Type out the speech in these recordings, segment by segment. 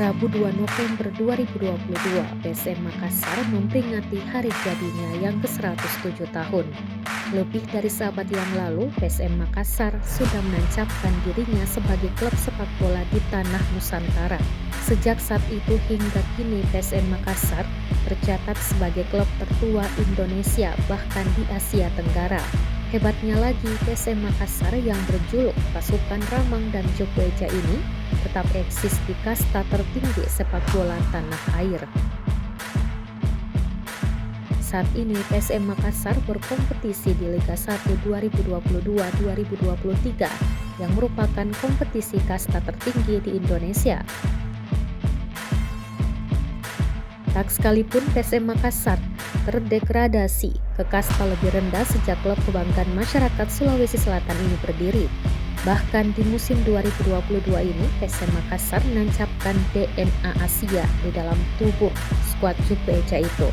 Rabu 2 November 2022, PSM Makassar memperingati hari jadinya yang ke-107 tahun. Lebih dari seabad yang lalu, PSM Makassar sudah menancapkan dirinya sebagai klub sepak bola di tanah Nusantara. Sejak saat itu hingga kini PSM Makassar tercatat sebagai klub tertua Indonesia bahkan di Asia Tenggara. Hebatnya lagi, PSM Makassar yang berjuluk Pasukan Ramang dan Jogweja ini tetap eksis di kasta tertinggi sepak bola tanah air. Saat ini PSM Makassar berkompetisi di Liga 1 2022-2023 yang merupakan kompetisi kasta tertinggi di Indonesia. Tak sekalipun PSM Makassar terdegradasi ke kasta lebih rendah sejak klub kebanggaan masyarakat Sulawesi Selatan ini berdiri. Bahkan di musim 2022 ini, PSM Makassar menancapkan DNA Asia di dalam tubuh skuad Jogweja itu.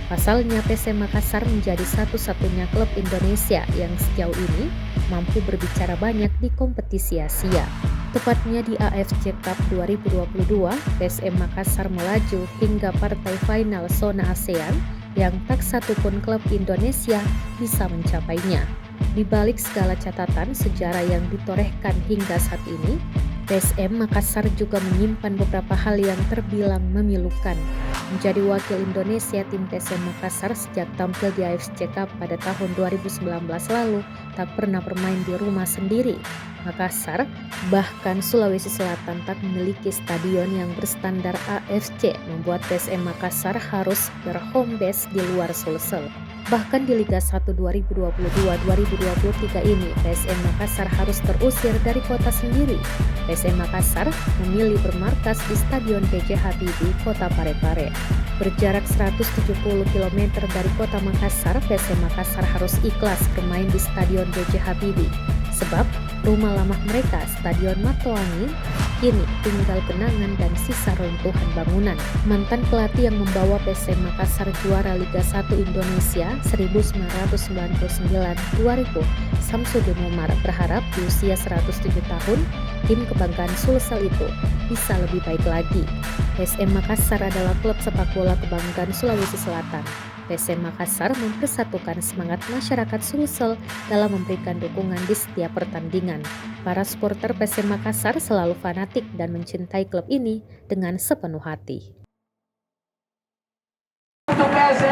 Pasalnya PSM Makassar menjadi satu-satunya klub Indonesia yang sejauh ini mampu berbicara banyak di kompetisi Asia. Tepatnya di AFC Cup 2022, PSM Makassar melaju hingga partai final zona ASEAN yang tak satupun klub Indonesia bisa mencapainya. Di balik segala catatan sejarah yang ditorehkan hingga saat ini, PSM Makassar juga menyimpan beberapa hal yang terbilang memilukan. Menjadi wakil Indonesia, tim PSM Makassar sejak tampil di AFC Cup pada tahun 2019 lalu tak pernah bermain di rumah sendiri. Makassar, bahkan Sulawesi Selatan tak memiliki stadion yang berstandar AFC, membuat PSM Makassar harus berhome base di luar Sulsel. Bahkan di Liga 1 2022-2023 ini, PSM Makassar harus terusir dari kota sendiri. PSM Makassar memilih bermarkas di Stadion B.J. Habibie, Kota Parepare. Berjarak 170 km dari Kota Makassar, PSM Makassar harus ikhlas bermain di Stadion B.J. Habibie. Sebab rumah lama mereka, Stadion Matoangin, kini tinggal kenangan dan sisa runtuhan bangunan. Mantan pelatih yang membawa PSM Makassar juara Liga 1 Indonesia 1999-2000, Samsudin Umar berharap di usia 107 tahun, tim kebanggaan Sulsel itu bisa lebih baik lagi. PSM Makassar adalah klub sepak bola kebanggaan Sulawesi Selatan. PSM Makassar mempersatukan semangat masyarakat Sulsel dalam memberikan dukungan di setiap pertandingan. Para supporter PSM Makassar selalu fanatik dan mencintai klub ini dengan sepenuh hati. Untuk PSM